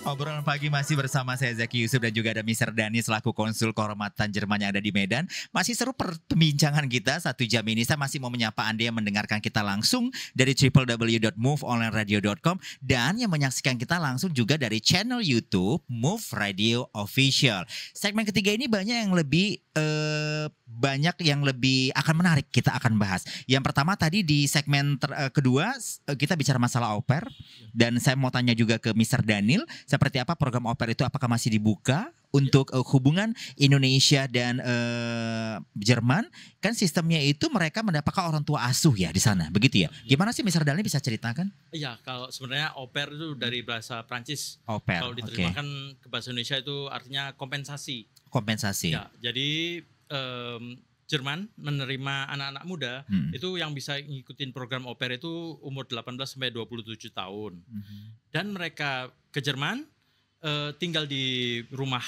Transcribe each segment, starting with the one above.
Obrolan pagi masih bersama saya Zaki Yusuf dan juga ada Mr. Dani selaku konsul kehormatan Jerman yang ada di Medan. Masih seru perbincangan kita 1 jam ini. Saya masih mau menyapa Anda yang mendengarkan kita langsung dari www.moveonlineradio.com dan yang menyaksikan kita langsung juga dari channel YouTube Move Radio Official. Segmen ketiga ini banyak yang lebih akan menarik kita akan bahas. Yang pertama tadi di segmen kedua kita bicara masalah au pair dan saya mau tanya juga ke Mr. Daniel seperti apa program au pair itu, apakah masih dibuka untuk hubungan Indonesia dan Jerman? Kan sistemnya itu mereka mendapatkan orang tua asuh ya di sana, begitu ya? Gimana sih Mr. Daniel bisa ceritakan? Iya, kalau sebenarnya au pair itu dari bahasa Prancis. Au pair, kalau diterjemahkan ke bahasa Indonesia itu artinya kompensasi. Kompensasi. Ya, jadi Jerman menerima anak-anak muda itu yang bisa ngikutin program au pair itu umur 18 sampai 27 tahun. Dan mereka ke Jerman tinggal di rumah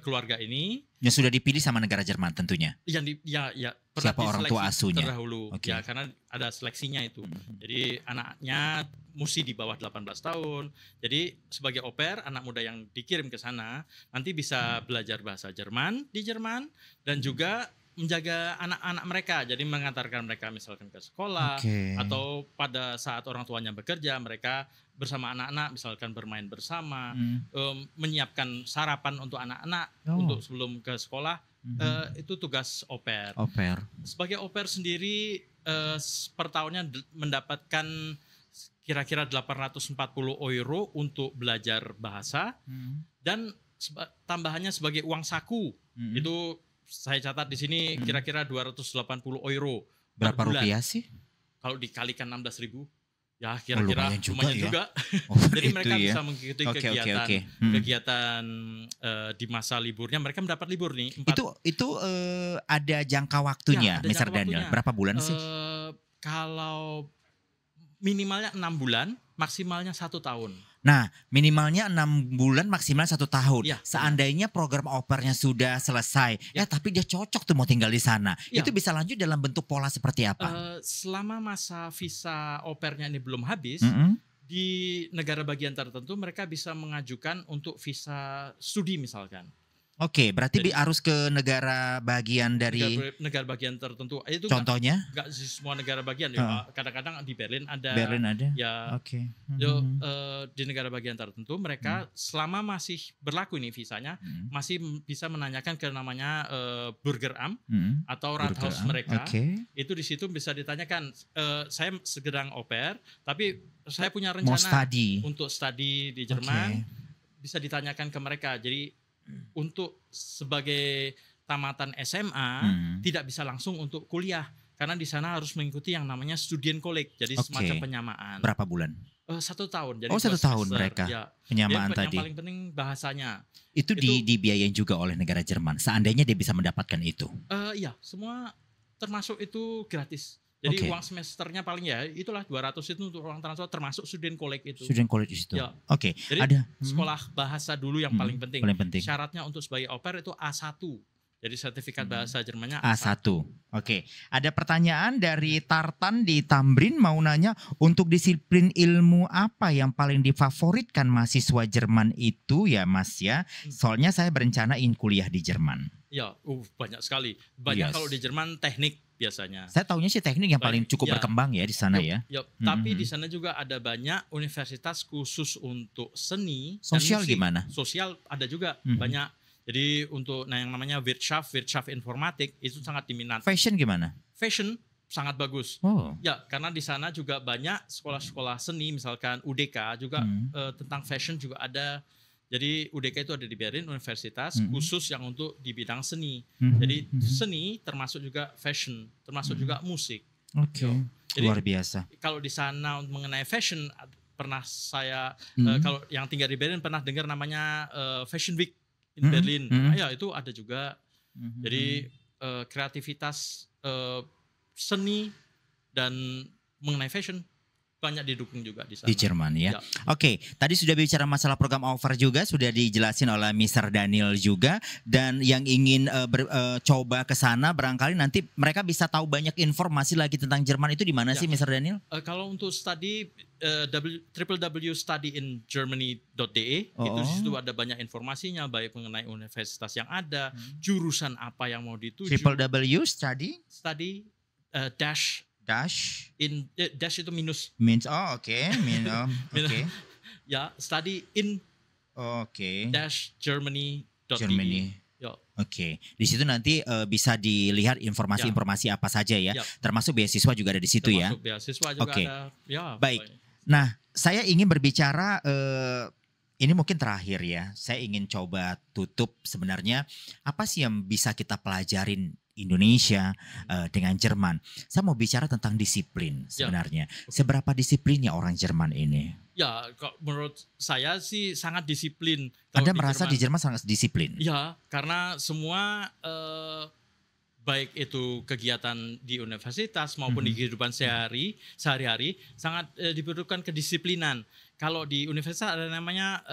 keluarga ini. Yang sudah dipilih sama negara Jerman tentunya. Pernah siapa orang tua asuhnya? Terdahulu. Ya, karena ada seleksinya itu. Jadi anaknya mesti di bawah 18 tahun. Jadi sebagai au pair, anak muda yang dikirim ke sana nanti bisa belajar bahasa Jerman di Jerman dan juga menjaga anak-anak mereka, jadi mengantarkan mereka misalkan ke sekolah atau pada saat orang tuanya bekerja mereka bersama anak-anak misalkan bermain bersama, menyiapkan sarapan untuk anak-anak untuk sebelum ke sekolah. Itu tugas au pair. Au pair. Sebagai au pair sendiri per tahunnya mendapatkan kira-kira 840 euro untuk belajar bahasa dan tambahannya sebagai uang saku itu saya catat di sini kira-kira 280 euro. Berapa rupiah sih? Kalau dikalikan 16.000, ya kira-kira lumayan juga. Jadi mereka bisa mengikuti kegiatan di masa liburnya. Mereka mendapat libur nih. Itu ada jangka waktunya, ya, Mr. Daniel. Berapa bulan sih? Kalau minimalnya 6 bulan, maksimalnya 1 tahun. Nah, minimalnya 6 bulan, maksimal 1 tahun. Ya, seandainya program au pairnya sudah selesai, tapi dia cocok tuh mau tinggal di sana. Itu bisa lanjut dalam bentuk pola seperti apa? Selama masa visa au pairnya ini belum habis, di negara bagian tertentu mereka bisa mengajukan untuk visa studi misalkan. Oke, berarti harus ke negara bagian dari negara bagian tertentu. Itu contohnya? Enggak semua negara bagian ya. Kadang-kadang di Berlin ada. Ya. Oke. Di negara bagian tertentu mereka selama masih berlaku ini visanya masih bisa menanyakan ke namanya Bürgeramt atau Rathaus mereka. Itu di situ bisa ditanyakan, saya sedang au pair tapi saya punya rencana untuk studi di Jerman. Bisa ditanyakan ke mereka. Jadi untuk sebagai tamatan SMA tidak bisa langsung untuk kuliah karena di sana harus mengikuti yang namanya Studienkolleg, jadi semacam penyamaan. Berapa bulan? 1 tahun. Jadi 1 tahun mereka penyamaan tadi. Yang paling penting bahasanya. Itu dibiayain juga oleh negara Jerman. Seandainya dia bisa mendapatkan itu. Iya, semua termasuk itu gratis. Jadi uang semesternya paling itulah 200 itu untuk uang transport termasuk Studienkolleg itu. Studienkolleg itu. Ya. Jadi ada sekolah bahasa dulu yang paling penting. Syaratnya untuk sebagai au pair itu A1. Jadi sertifikat bahasa Jermannya A1. Ada pertanyaan dari Tartan di Tambrin mau nanya, untuk disiplin ilmu apa yang paling difavoritkan mahasiswa Jerman itu ya Mas ya? Soalnya saya berencana ingin kuliah di Jerman. Ya, banyak sekali. Banyak kalau di Jerman teknik biasanya. Saya tahunya sih teknik yang paling cukup berkembang ya di sana ya. Tapi di sana juga ada banyak universitas khusus untuk seni. Sosial gimana? Sosial ada juga banyak. Jadi untuk yang namanya Wirtschaft Informatik itu sangat diminati. Fashion gimana? Fashion sangat bagus. Ya, karena di sana juga banyak sekolah-sekolah seni, misalkan UDK juga tentang fashion juga ada. Jadi UDK itu ada di Berlin, universitas khusus yang untuk di bidang seni. Jadi seni termasuk juga fashion, termasuk juga musik. Jadi, luar biasa. Kalau di sana mengenai fashion, pernah saya kalau yang tinggal di Berlin pernah dengar namanya Fashion Week in Berlin. Ya itu ada juga. Jadi kreativitas seni dan mengenai fashion banyak didukung juga di sana. Di Jerman ya. Oke, tadi sudah bicara masalah program offer juga, sudah dijelasin oleh Mr. Daniel juga. Dan yang ingin coba ke sana barangkali nanti mereka bisa tahu banyak informasi lagi tentang Jerman itu di mana sih Mr. Daniel? Kalau untuk studi www.studyingermany.de itu di situ ada banyak informasinya baik mengenai universitas yang ada, jurusan apa yang mau dituju. Study dash itu minus. Oke. Oke. Ya, study in dash Germany.de. Oke, di situ nanti bisa dilihat informasi-informasi apa saja ya, termasuk beasiswa juga ada di situ ya. Termasuk beasiswa juga ada. Ya, baik. Nah, saya ingin berbicara ini mungkin terakhir ya. Saya ingin coba tutup sebenarnya apa sih yang bisa kita pelajarin Indonesia dengan Jerman. Saya mau bicara tentang disiplin sebenarnya. Seberapa disiplinnya orang Jerman ini? Ya, menurut saya sih sangat disiplin. Anda merasa di Jerman sangat disiplin? Ya, karena semua baik itu kegiatan di universitas maupun di kehidupan sehari-hari sangat diperlukan kedisiplinan. Kalau di universitas ada namanya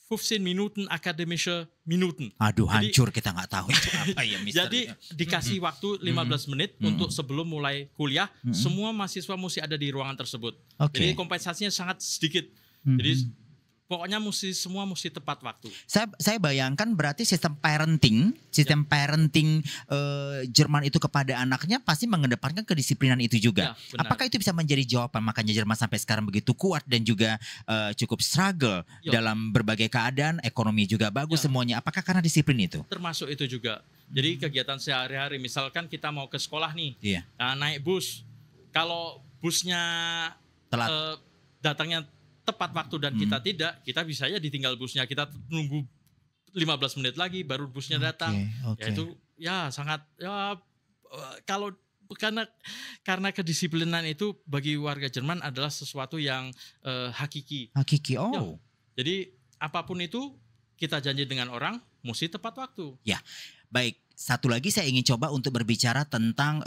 15 Minuten akademische Minuten. Aduh, hancur kita nggak tahu itu apa ya, Mister. Jadi dikasih waktu 15 menit untuk sebelum mulai kuliah, semua mahasiswa mesti ada di ruangan tersebut. Jadi kompensasinya sangat sedikit. Jadi pokoknya semua mesti tepat waktu. Saya bayangkan berarti sistem parenting Jerman itu kepada anaknya pasti mengedepankan kedisiplinan itu juga. Apakah itu bisa menjadi jawaban makanya Jerman sampai sekarang begitu kuat dan juga cukup struggle dalam berbagai keadaan, ekonomi juga bagus semuanya. Apakah karena disiplin itu? Termasuk itu juga. Jadi kegiatan sehari-hari, misalkan kita mau ke sekolah nih, naik bus. Kalau busnya telat, datangnya tepat waktu dan kita tidak, kita bisa ya ditinggal busnya, kita nunggu 15 menit lagi baru busnya datang. Ya itu sangat kalau karena kedisiplinan itu bagi warga Jerman adalah sesuatu yang hakiki. Jadi apapun itu kita janji dengan orang mesti tepat waktu. Ya, baik. Satu lagi saya ingin coba untuk berbicara tentang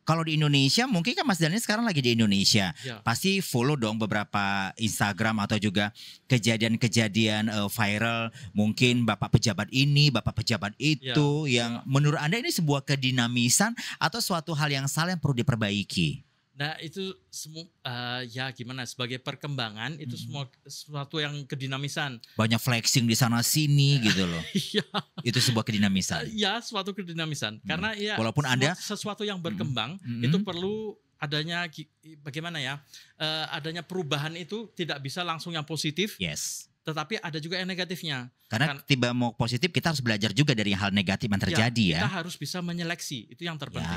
kalau di Indonesia, mungkin kan Mas Daniel sekarang lagi di Indonesia. Pasti follow dong beberapa Instagram atau juga kejadian-kejadian viral. Mungkin Bapak pejabat ini, Bapak pejabat itu. Yang menurut Anda ini sebuah kedinamisan atau suatu hal yang salah yang perlu diperbaiki? Nah itu semua gimana sebagai perkembangan itu semua sesuatu yang kedinamisan. Banyak flexing di sana sini gitu loh. Itu sebuah kedinamisan. Suatu kedinamisan. Karena walaupun ada sesuatu yang berkembang itu perlu adanya bagaimana ya? Adanya perubahan itu tidak bisa langsung yang positif. Tetapi ada juga yang negatifnya. Karena tiba mau positif kita harus belajar juga dari hal negatif yang terjadi Kita harus bisa menyeleksi, itu yang terpenting.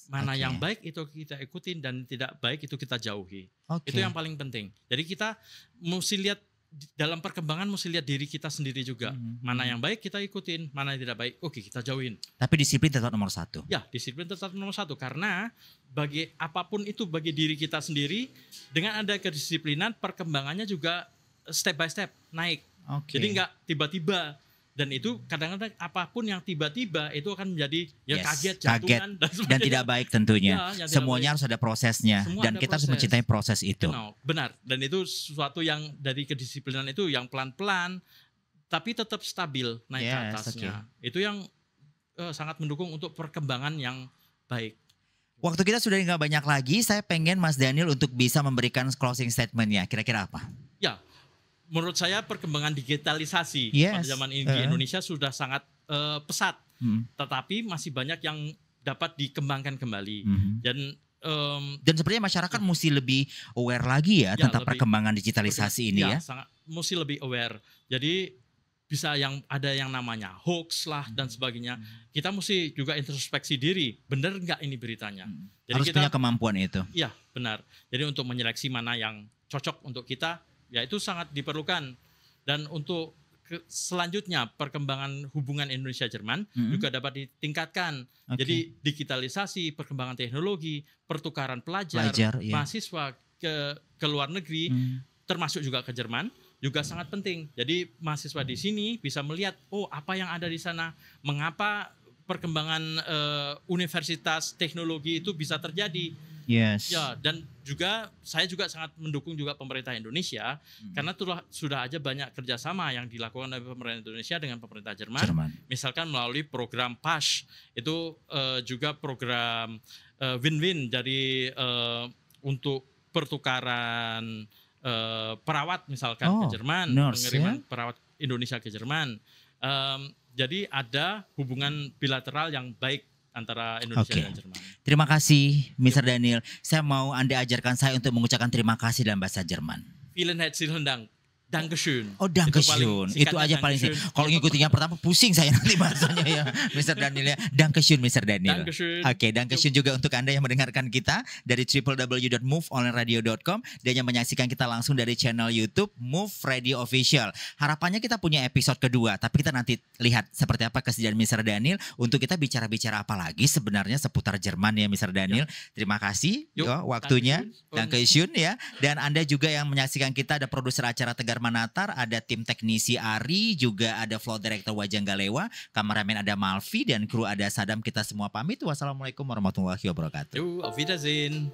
Mana yang baik itu kita ikutin dan tidak baik itu kita jauhi. Itu yang paling penting. Jadi kita mesti lihat dalam perkembangan mesti lihat diri kita sendiri juga. Mana yang baik kita ikutin, mana yang tidak baik kita jauhin. Tapi disiplin tetap nomor satu. Ya, disiplin tetap nomor satu karena bagi apapun itu bagi diri kita sendiri dengan ada kedisiplinan perkembangannya juga step by step naik. Jadi nggak tiba-tiba. Dan itu kadang-kadang apapun yang tiba-tiba itu akan menjadi kaget, jatuhan dan tidak baik tentunya. Semuanya harus ada prosesnya dan kita harus mencintai proses itu. Benar. Dan itu sesuatu yang dari kedisiplinan itu yang pelan-pelan tapi tetap stabil naik ke atasnya. Itu yang sangat mendukung untuk perkembangan yang baik. Waktu kita sudah nggak banyak lagi, saya pengen Mas Daniel untuk bisa memberikan closing statement-nya. Kira-kira apa? Menurut saya perkembangan digitalisasi pada zaman ini di Indonesia sudah sangat pesat, tetapi masih banyak yang dapat dikembangkan kembali. Dan sepertinya masyarakat mesti lebih aware lagi ya tentang perkembangan digitalisasi ini ya. Mesti lebih aware. Jadi bisa ada yang namanya hoax lah dan sebagainya. Kita mesti juga introspeksi diri, benar nggak ini beritanya. Jadi harus punya kemampuan itu. Iya benar. Jadi untuk menyeleksi mana yang cocok untuk kita. Ya itu sangat diperlukan. Dan untuk selanjutnya perkembangan hubungan Indonesia-Jerman juga dapat ditingkatkan. Jadi digitalisasi, perkembangan teknologi, pertukaran pelajar mahasiswa ke luar negeri, termasuk juga ke Jerman, juga sangat penting. Jadi mahasiswa di sini bisa melihat, apa yang ada di sana, mengapa perkembangan universitas teknologi itu bisa terjadi. Yes. Ya, dan juga saya juga sangat mendukung juga pemerintah Indonesia karena sudah aja banyak kerjasama yang dilakukan oleh pemerintah Indonesia dengan pemerintah Jerman. Misalkan melalui program PASH itu juga program win-win dari untuk pertukaran perawat misalkan ke Jerman, pengiriman perawat Indonesia ke Jerman. Jadi ada hubungan bilateral yang baik antara Indonesia dan Jerman. Terima kasih Mr. Daniel. Saya mau Anda ajarkan saya untuk mengucapkan terima kasih dalam bahasa Jerman. Vielen herzlichen Dank. Dankeschön. Oh, Dankeschön. Itu aja paling sih. Kalau ngikutin yang pertama pusing saya nanti bahasanya ya, Mr. Daniel ya. Dankeschön, Mr. Daniel. Oke, Dankeschön juga untuk Anda yang mendengarkan kita dari www.moveonlineradio.com dan yang menyaksikan kita langsung dari channel YouTube Move Radio Official. Harapannya kita punya episode kedua, tapi kita nanti lihat seperti apa kesediaan Mr. Daniel untuk kita bicara-bicara apa lagi sebenarnya seputar Jerman ya, Mr. Daniel. Terima kasih waktunya. Dankeschön ya. Dan Anda juga yang menyaksikan kita, ada produser acara Tegar Manatar, ada tim teknisi Ari, juga ada floor director Wajang Galewa, kameramen ada Malvi, dan kru ada Sadam. Kita semua pamit. Wassalamualaikum warahmatullahi wabarakatuh. Auf Wiedersehen.